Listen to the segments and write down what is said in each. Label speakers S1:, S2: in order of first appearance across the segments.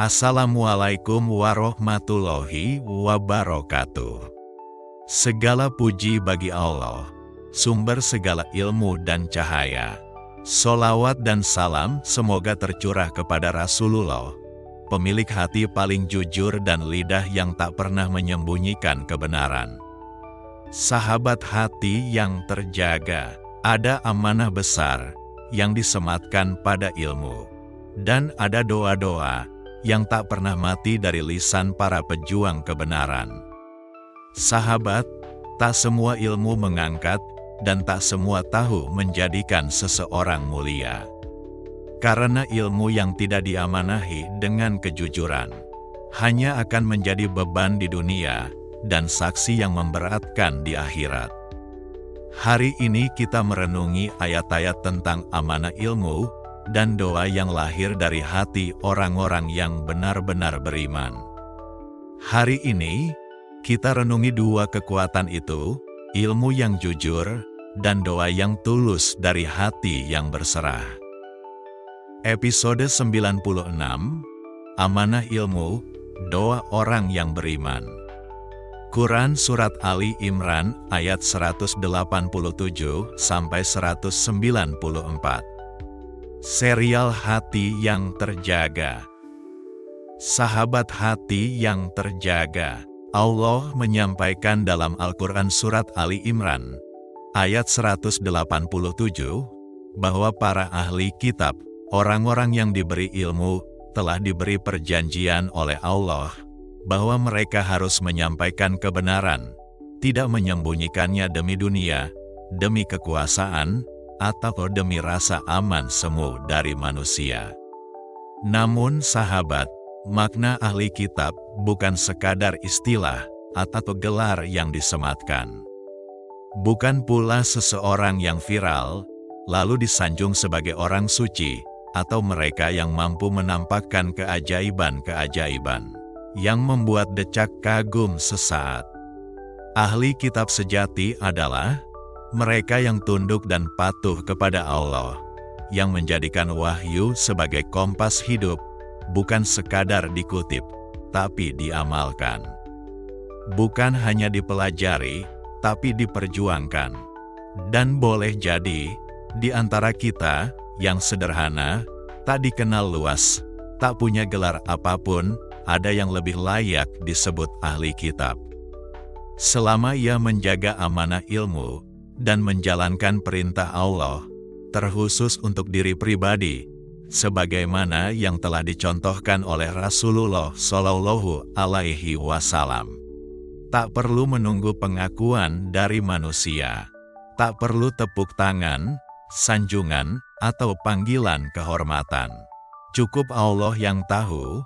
S1: Assalamualaikum warahmatullahi wabarakatuh. Segala puji bagi Allah, sumber segala ilmu dan cahaya. Sholawat dan salam semoga tercurah kepada Rasulullah, pemilik hati paling jujur dan lidah yang tak pernah menyembunyikan kebenaran. Sahabat hati yang terjaga, ada amanah besar yang disematkan pada ilmu. Dan ada doa-doa yang tak pernah mati dari lisan para pejuang kebenaran. Sahabat, tak semua ilmu mengangkat dan tak semua tahu menjadikan seseorang mulia. Karena ilmu yang tidak diamanahi dengan kejujuran hanya akan menjadi beban di dunia dan saksi yang memberatkan di akhirat. Hari ini kita merenungi ayat-ayat tentang amanah ilmu dan doa yang lahir dari hati orang-orang yang benar-benar beriman. Hari ini, kita renungi dua kekuatan itu, ilmu yang jujur, dan doa yang tulus dari hati yang berserah. Episode 96, Amanah Ilmu, Doa Orang yang Beriman. Quran Surat Ali Imran ayat 187-194. Serial hati yang terjaga. Sahabat hati yang terjaga, Allah menyampaikan dalam Al-Quran Surat Ali Imran, ayat 187, bahwa para ahli kitab, orang-orang yang diberi ilmu, telah diberi perjanjian oleh Allah, bahwa mereka harus menyampaikan kebenaran, tidak menyembunyikannya demi dunia, demi kekuasaan, atau demi rasa aman semu dari manusia. Namun sahabat, makna ahli kitab bukan sekadar istilah atau gelar yang disematkan. Bukan pula seseorang yang viral, lalu disanjung sebagai orang suci, atau mereka yang mampu menampakkan keajaiban-keajaiban yang membuat decak kagum sesaat. Ahli kitab sejati adalah mereka yang tunduk dan patuh kepada Allah, yang menjadikan wahyu sebagai kompas hidup, bukan sekadar dikutip, tapi diamalkan. Bukan hanya dipelajari, tapi diperjuangkan. Dan boleh jadi, di antara kita yang sederhana, tak dikenal luas, tak punya gelar apapun, ada yang lebih layak disebut ahli kitab. Selama ia menjaga amanah ilmu, dan menjalankan perintah Allah, terkhusus untuk diri pribadi, sebagaimana yang telah dicontohkan oleh Rasulullah Shallallahu Alaihi Wasallam. Tak perlu menunggu pengakuan dari manusia, tak perlu tepuk tangan, sanjungan, atau panggilan kehormatan. Cukup Allah yang tahu,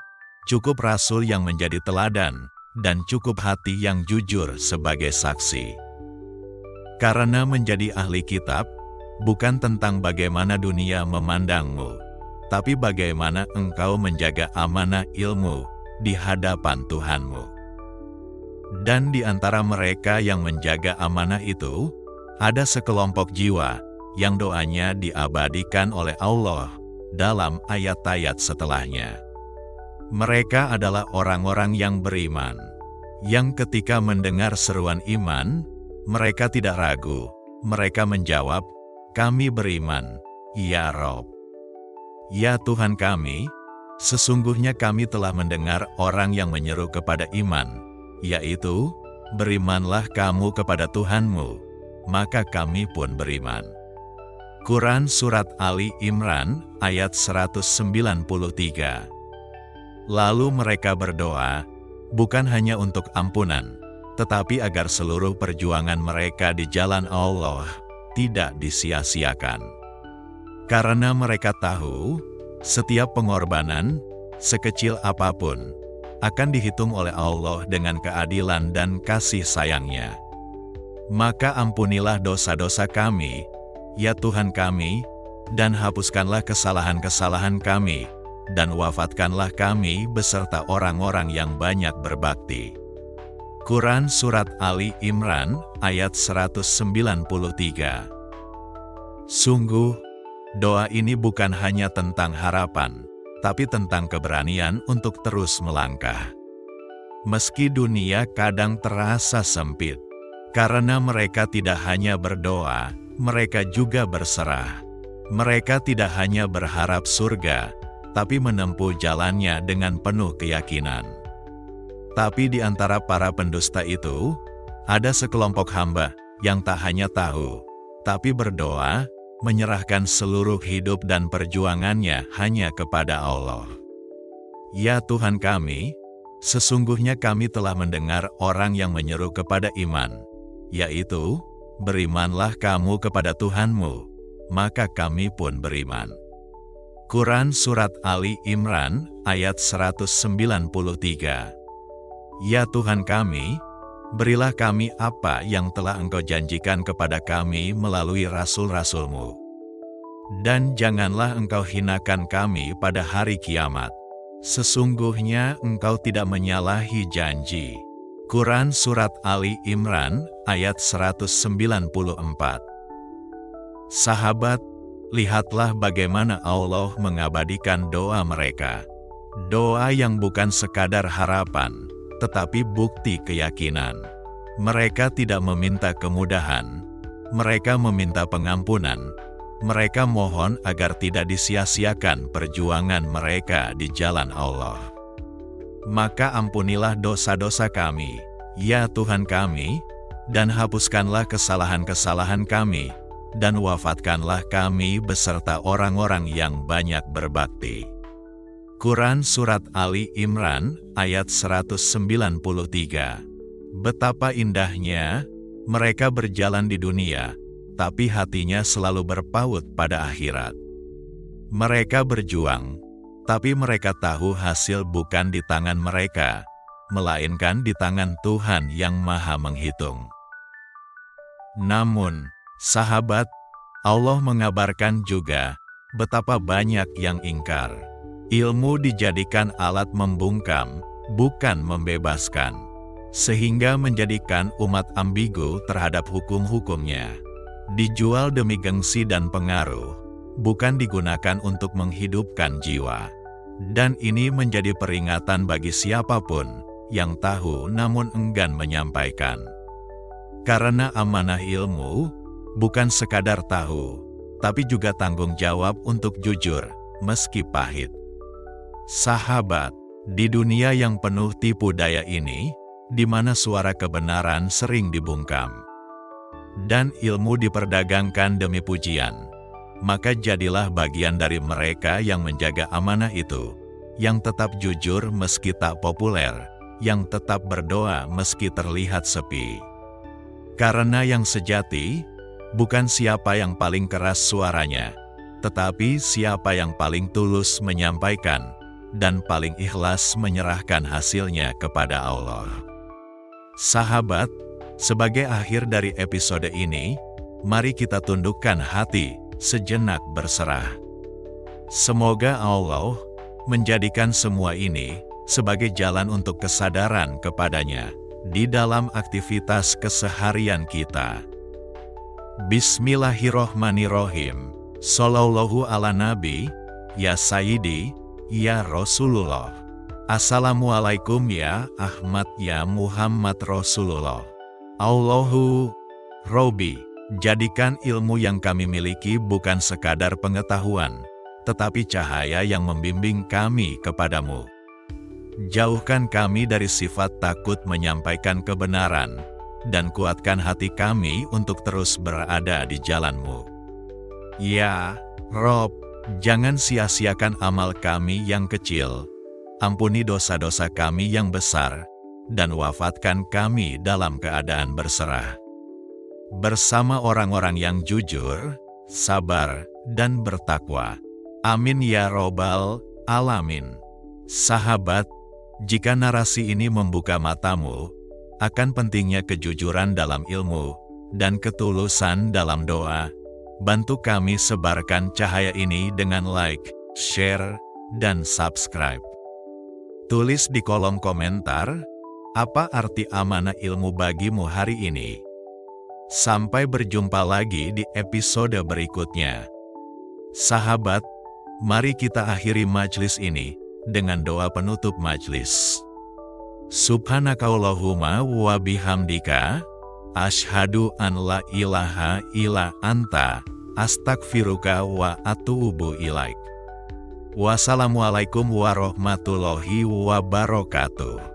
S1: cukup Rasul yang menjadi teladan, dan cukup hati yang jujur sebagai saksi. Karena menjadi ahli kitab, bukan tentang bagaimana dunia memandangmu, tapi bagaimana engkau menjaga amanah ilmu di hadapan Tuhanmu. Dan di antara mereka yang menjaga amanah itu, ada sekelompok jiwa yang doanya diabadikan oleh Allah dalam ayat-ayat setelahnya. Mereka adalah orang-orang yang beriman, yang ketika mendengar seruan iman, mereka tidak ragu, mereka menjawab, kami beriman, ya Rob. Ya Tuhan kami, sesungguhnya kami telah mendengar orang yang menyeru kepada iman, yaitu, berimanlah kamu kepada Tuhanmu, maka kami pun beriman. Quran Surat Ali Imran ayat 193. Lalu mereka berdoa, bukan hanya untuk ampunan, tetapi agar seluruh perjuangan mereka di jalan Allah tidak disia-siakan. Karena mereka tahu, setiap pengorbanan, sekecil apapun, akan dihitung oleh Allah dengan keadilan dan kasih sayang-Nya. Maka ampunilah dosa-dosa kami, ya Tuhan kami, dan hapuskanlah kesalahan-kesalahan kami, dan wafatkanlah kami beserta orang-orang yang banyak berbakti. Quran Surat Ali Imran ayat 193. Sungguh, doa ini bukan hanya tentang harapan, tapi tentang keberanian untuk terus melangkah. Meski dunia kadang terasa sempit, karena mereka tidak hanya berdoa, mereka juga berserah. Mereka tidak hanya berharap surga, tapi menempuh jalannya dengan penuh keyakinan. Tapi di antara para pendusta itu, ada sekelompok hamba yang tak hanya tahu, tapi berdoa, menyerahkan seluruh hidup dan perjuangannya hanya kepada Allah. Ya Tuhan kami, sesungguhnya kami telah mendengar orang yang menyeru kepada iman, yaitu, berimanlah kamu kepada Tuhanmu, maka kami pun beriman. Quran Surat Ali Imran, ayat 193. Ya Tuhan kami, berilah kami apa yang telah Engkau janjikan kepada kami melalui rasul-rasul-Mu. Dan janganlah Engkau hinakan kami pada hari kiamat. Sesungguhnya Engkau tidak menyalahi janji. Quran Surat Ali Imran, ayat 194. Sahabat, lihatlah bagaimana Allah mengabadikan doa mereka. Doa yang bukan sekadar harapan, tetapi bukti keyakinan. Mereka tidak meminta kemudahan, mereka meminta pengampunan. Mereka mohon agar tidak disia-siakan perjuangan mereka di jalan Allah. Maka ampunilah dosa-dosa kami, ya Tuhan kami, dan hapuskanlah kesalahan-kesalahan kami, dan wafatkanlah kami beserta orang-orang yang banyak berbakti. Quran Surat Ali Imran, ayat 193. Betapa indahnya mereka berjalan di dunia, tapi hatinya selalu berpaut pada akhirat. Mereka berjuang, tapi mereka tahu hasil bukan di tangan mereka, melainkan di tangan Tuhan yang Maha Menghitung. Namun, sahabat, Allah mengabarkan juga betapa banyak yang ingkar. Ilmu dijadikan alat membungkam, bukan membebaskan, sehingga menjadikan umat ambigu terhadap hukum-hukumnya. Dijual demi gengsi dan pengaruh, bukan digunakan untuk menghidupkan jiwa. Dan ini menjadi peringatan bagi siapapun yang tahu namun enggan menyampaikan. Karena amanah ilmu bukan sekadar tahu, tapi juga tanggung jawab untuk jujur, meski pahit. Sahabat, di dunia yang penuh tipu daya ini, di mana suara kebenaran sering dibungkam, dan ilmu diperdagangkan demi pujian, maka jadilah bagian dari mereka yang menjaga amanah itu, yang tetap jujur meski tak populer, yang tetap berdoa meski terlihat sepi. Karena yang sejati, bukan siapa yang paling keras suaranya, tetapi siapa yang paling tulus menyampaikan, dan paling ikhlas menyerahkan hasilnya kepada Allah. Sahabat, sebagai akhir dari episode ini, mari kita tundukkan hati, sejenak berserah. Semoga Allah menjadikan semua ini sebagai jalan untuk kesadaran kepadanya di dalam aktivitas keseharian kita. Bismillahirrohmanirrohim. Sallallahu ala Nabi, ya Sayyidi, ya Rasulullah. Assalamualaikum ya Ahmad ya Muhammad Rasulullah. Allahu Robbi, jadikan ilmu yang kami miliki bukan sekadar pengetahuan, tetapi cahaya yang membimbing kami kepadamu. Jauhkan kami dari sifat takut menyampaikan kebenaran, dan kuatkan hati kami untuk terus berada di jalan-Mu. Ya Rob, jangan sia-siakan amal kami yang kecil, ampuni dosa-dosa kami yang besar, dan wafatkan kami dalam keadaan berserah. Bersama orang-orang yang jujur, sabar, dan bertakwa. Amin ya Robbal Alamin. Sahabat, jika narasi ini membuka matamu akan pentingnya kejujuran dalam ilmu dan ketulusan dalam doa, bantu kami sebarkan cahaya ini dengan like, share, dan subscribe. Tulis di kolom komentar, apa arti amanah ilmu bagimu hari ini? Sampai berjumpa lagi di episode berikutnya. Sahabat, Mari kita akhiri majlis ini dengan doa penutup majlis. Subhanakallahumma wa bihamdika, asyhadu an la ilaha illa anta, astagfiruka wa atubu ilaik. Wassalamualaikum warahmatullahi wabarakatuh.